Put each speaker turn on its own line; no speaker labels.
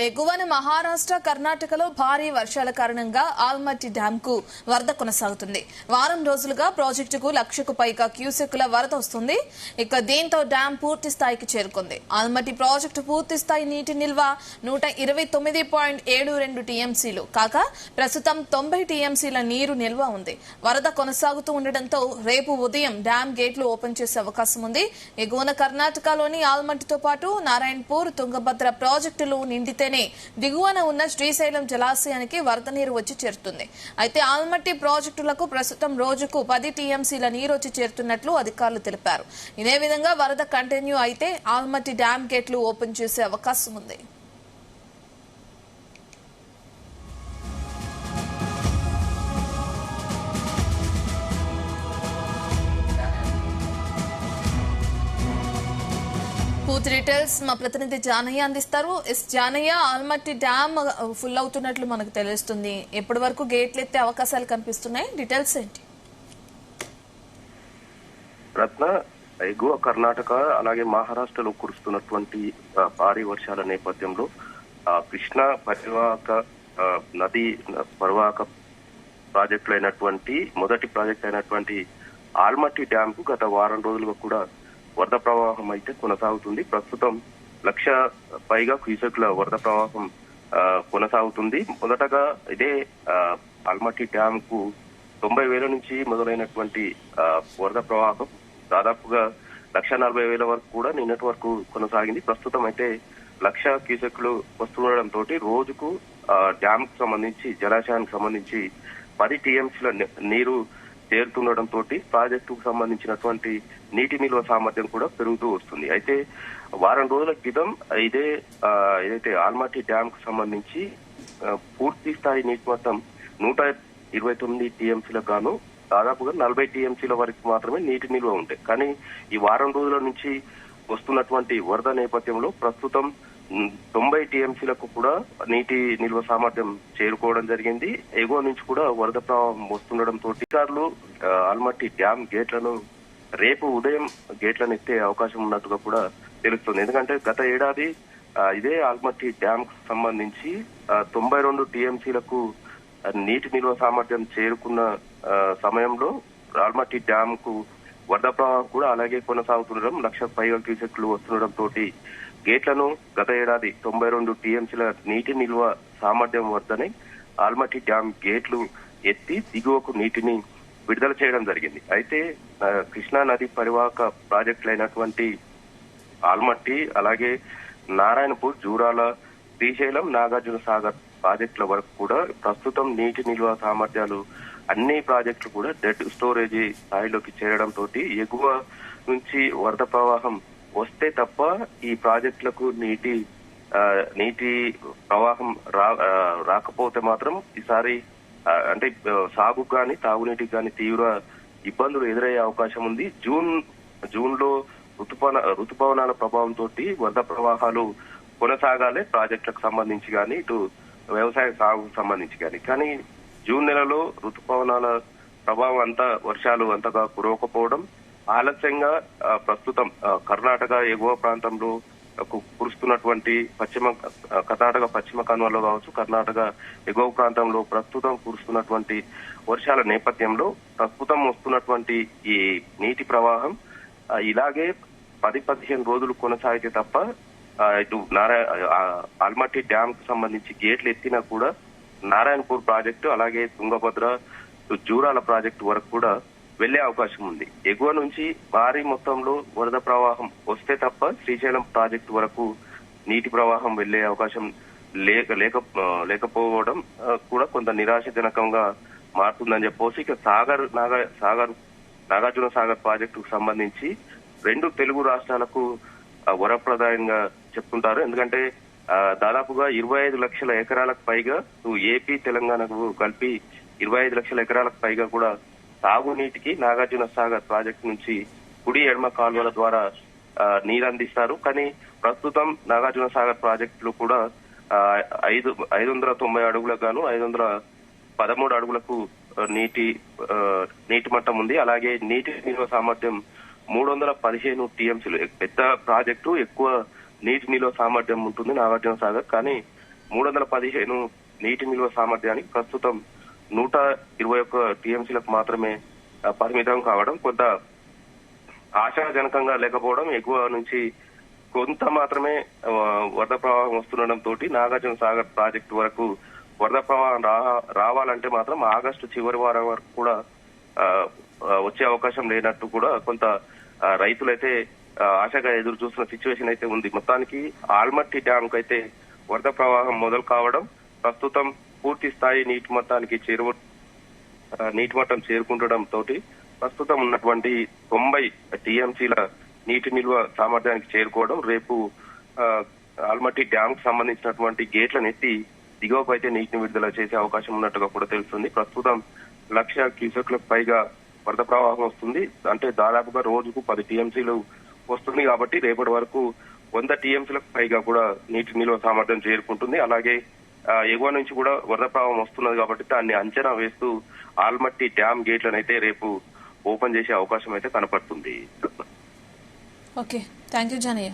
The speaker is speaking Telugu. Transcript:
ఎగువన మహారాష్ట్ర కర్ణాటకలో భారీ వర్షాల కారణంగా ఆల్మట్టి డ్యాం కు వరద కొనసాగుతుంది. వారం రోజులుగా ప్రాజెక్టుకు 1,00,000కు పైగా క్యూసెక్కుల వరద వస్తుంది. ఇక దీంతో డ్యాం పూర్తి స్థాయికి చేరుకుంది. ఆల్మట్టి ప్రాజెక్టు పూర్తి స్థాయి నీటి నిల్వ 129.72 టీఎంసీలు కాగా ప్రస్తుతం 90 టీఎంసీల నీరు నిల్వ ఉంది. వరద కొనసాగుతూ ఉండడంతో రేపు ఉదయం డ్యాం గేట్లు ఓపెన్ చేసే అవకాశం ఉంది. ఎగువన కర్ణాటకలోని ఆల్మట్టితో పాటు నారాయణపూర్, తుంగభద్ర ప్రాజెక్టులు నిండితే దిగువన ఉన్న శ్రీశైలం జలాశయానికి వరద నీరు వచ్చి చేరుతుంది. అయితే ఆల్మట్టి ప్రాజెక్టులకు ప్రస్తుతం రోజుకు 10 టీఎంసీల నీరు వచ్చి చేరుతున్నట్లు అధికారులు తెలిపారు. ఇదే విధంగా వరద కంటిన్యూ అయితే ఆల్మట్టి డ్యాం గేట్లు ఓపెన్ చేసే అవకాశం ఉంది. పూర్తి డీటెయిల్స్ మా ప్రతినిధి జానయ్య అందిస్తారు. జానయ్య, ఆల్మట్టి డ్యామ్ ఫుల్ అవుతున్నట్లు మనకు తెలుస్తుంది. ఎప్పటి వరకు గేట్లు ఎత్తే అవకాశాలు కనిపిస్తున్నాయి? డీటెయిల్స్ ఏంటి?
రత్న, ఎగువ కర్ణాటక అలాగే మహారాష్ట్రలో కురుస్తున్నటువంటి భారీ వర్షాల నేపథ్యంలో కృష్ణా పరివాహక నది పరివాహక ప్రాజెక్టులు అయినటువంటి మొదటి ప్రాజెక్ట్ అయినటువంటి ఆల్మట్టి డ్యామ్ కు గత వారం రోజులుగా కూడా వరద ప్రవాహం అయితే కొనసాగుతుంది. ప్రస్తుతం 1,00,000 పైగా క్యూసెక్ల వరద ప్రవాహం కొనసాగుతుంది. మొదటగా ఇదే ఆల్మట్టి డ్యామ్ కు 90,000 నుంచి మొదలైనటువంటి వరద ప్రవాహం దాదాపుగా 1,40,000 వరకు కూడా నిన్నటి వరకు కొనసాగింది. ప్రస్తుతం అయితే 1,00,000 క్యూసెక్లు వస్తుండటంతో రోజుకు డ్యామ్ కు సంబంధించి జలాశయానికి సంబంధించి 10 టీఎంసీల నీరు చేరుతుండటంతో ప్రాజెక్టుకు సంబంధించినటువంటి నీటి నిల్వ సామర్థ్యం కూడా పెరుగుతూ వస్తుంది. అయితే వారం రోజుల క్రితం ఏదైతే ఆల్మట్టి డ్యామ్ కు సంబంధించి పూర్తి స్థాయి నీటి మొత్తం 129 టీఎంసీలకు గాను దాదాపుగా 40 టీఎంసీల వరకు మాత్రమే నీటి నిల్వ ఉంటాయి. కానీ ఈ వారం రోజుల నుంచి వస్తున్నటువంటి వరద నేపథ్యంలో ప్రస్తుతం 90 టీఎంసీలకు కూడా నీటి నిల్వ సామర్థ్యం చేరుకోవడం జరిగింది. ఎగువ నుంచి కూడా వరద ప్రవాహం వస్తుండటంతో అధికారులు ఆల్మట్టి డ్యామ్ గేట్లను రేపు ఉదయం గేట్లను ఎత్తే అవకాశం ఉన్నట్టుగా కూడా తెలుస్తుంది. ఎందుకంటే గత ఏడాది ఇదే ఆల్మట్టి డ్యామ్ కు సంబంధించి 92 టీఎంసీలకు నీటి నిల్వ సామర్థ్యం చేరుకున్న సమయంలో ఆల్మట్టి డ్యామ్ కు వరద ప్రవాహం కూడా అలాగే కొనసాగుతుండడం, 1,00,000 పైగా క్యూసెక్లు వస్తుండటంతో గేట్లను గత ఏడాది 92 టీఎంసీల నీటి నిల్వ సామర్థ్యం వద్దని ఆల్మట్టి డ్యామ్ గేట్లు ఎత్తి దిగువకు నీటిని విడుదల చేయడం జరిగింది. అయితే కృష్ణా నది పరివాహక ప్రాజెక్టులు అయినటువంటి ఆల్మట్టి అలాగే నారాయణపూర్, జూరాల, శ్రీశైలం, నాగార్జున సాగర్ ప్రాజెక్టుల వరకు కూడా ప్రస్తుతం నీటి నిల్వ సామర్థ్యాలు అన్ని ప్రాజెక్టులు కూడా డెడ్ స్టోరేజీ స్థాయిలోకి చేరడంతో ఎగువ నుంచి వరద ప్రవాహం వస్తే తప్ప ఈ ప్రాజెక్టులకు నీటి ప్రవాహం రాకపోతే మాత్రం ఈసారి అంటే సాగుకు కానీ తాగునీటికి కానీ తీవ్ర ఇబ్బందులు ఎదురయ్యే అవకాశం ఉంది. జూన్ లో ఋతుపవనాల ప్రభావంతో వరద ప్రవాహాలు కొనసాగాలి ప్రాజెక్టులకు సంబంధించి కానీ ఇటు వ్యవసాయ సాగుకు సంబంధించి కానీ జూన్ నెలలో ఋతుపవనాల ప్రభావం వర్షాలు అంతగా కురవకపోవడం, ఆలస్యంగా ప్రస్తుతం కర్ణాటక ఎగువ ప్రాంతంలో కురుస్తున్నటువంటి కర్ణాటక పశ్చిమ కనుమల్లో కావచ్చు, కర్ణాటక ఎగువ ప్రాంతంలో ప్రస్తుతం కురుస్తున్నటువంటి వర్షాల నేపథ్యంలో ప్రస్తుతం వస్తున్నటువంటి ఈ నీటి ప్రవాహం ఇలాగే 10-15 రోజులు కొనసాగితే తప్ప ఇటు ఆల్మట్టి డ్యామ్ కు సంబంధించి గేట్లు ఎత్తినా కూడా నారాయణపూర్ ప్రాజెక్టు అలాగే తుంగభద్ర, జూరాల ప్రాజెక్టు వరకు కూడా వెళ్లే అవకాశం ఉంది. ఎగువ నుంచి భారీ మొత్తంలో వరద ప్రవాహం వస్తే తప్ప శ్రీశైలం ప్రాజెక్టు వరకు నీటి ప్రవాహం వెళ్లే అవకాశం లేకపోవడం కూడా కొంత నిరాశజనకంగా మారుతుందని చెప్పొచ్చు. ఇక నాగార్జున సాగర్ ప్రాజెక్టుకు సంబంధించి 2 తెలుగు రాష్ట్రాలకు వరప్రదాయంగా చెప్తుంటారు. ఎందుకంటే దాదాపుగా 25 లక్షల ఎకరాలకు పైగా ఏపీ, తెలంగాణకు కలిపి 25 లక్షల ఎకరాలకు పైగా కూడా తాగునీటికి నాగార్జున సాగర్ ప్రాజెక్టు నుంచి కుడి ఎడమ కాలువల ద్వారా నీరు అందిస్తారు. కానీ ప్రస్తుతం నాగార్జున సాగర్ ప్రాజెక్టులో కూడా 590 అడుగులకు గాను 513 అడుగులకు నీటి మట్టం ఉంది. అలాగే నీటి నిల్వ సామర్థ్యం 315 టీఎంసీలు. పెద్ద ప్రాజెక్టు, ఎక్కువ నీటి నిల్వ సామర్థ్యం ఉంటుంది నాగార్జున సాగర్. కానీ 315 నీటి నిల్వ సామర్థ్యానికి ప్రస్తుతం 121 టీఎంసీలకు మాత్రమే పరిమితం కావడం కొంత ఆశాజనకంగా లేకపోవడం, ఎగువ నుంచి కొంత మాత్రమే వరద ప్రవాహం వస్తుండటంతో నాగార్జున సాగర్ ప్రాజెక్టు వరకు వరద ప్రవాహం రావాలంటే మాత్రం ఆగస్టు చివరి వారం వరకు కూడా వచ్చే అవకాశం లేనట్టు కూడా కొంత రైతులైతే ఆశగా ఎదురు చూస్తున్న సిచ్యువేషన్ అయితే ఉంది. మొత్తానికి ఆల్మట్టి డ్యామ్ కు అయితే వరద ప్రవాహం మొదలు కావడం, ప్రస్తుతం పూర్తి స్థాయి నీటి మట్టం చేరుకుంటడంతో ప్రస్తుతం ఉన్నటువంటి 90 టీఎంసీల నీటి నిల్వ సామర్థ్యానికి చేరుకోవడం, రేపు ఆల్మట్టి డ్యామ్ కు సంబంధించినటువంటి గేట్లను ఎత్తి దిగువకు అయితే నీటిని విడుదల చేసే అవకాశం ఉన్నట్టుగా కూడా తెలుస్తుంది. ప్రస్తుతం 1,00,000 క్యూసెక్లకు పైగా వరద ప్రవాహం వస్తుంది. అంటే దాదాపుగా రోజుకు 10 టీఎంసీలు వస్తుంది కాబట్టి రేపటి వరకు 100 టీఎంసీలకు పైగా కూడా నీటి నిల్వ సామర్థ్యం చేరుకుంటుంది. అలాగే ఎగువ నుంచి కూడా వరద ప్రవాహం వస్తున్నది కాబట్టి దాన్ని అంచనా వేస్తూ ఆల్మట్టి డ్యామ్ గేట్లను అయితే రేపు ఓపెన్ చేసే అవకాశం అయితే కనపడుతుంది.
Okay, thank you Janaiah.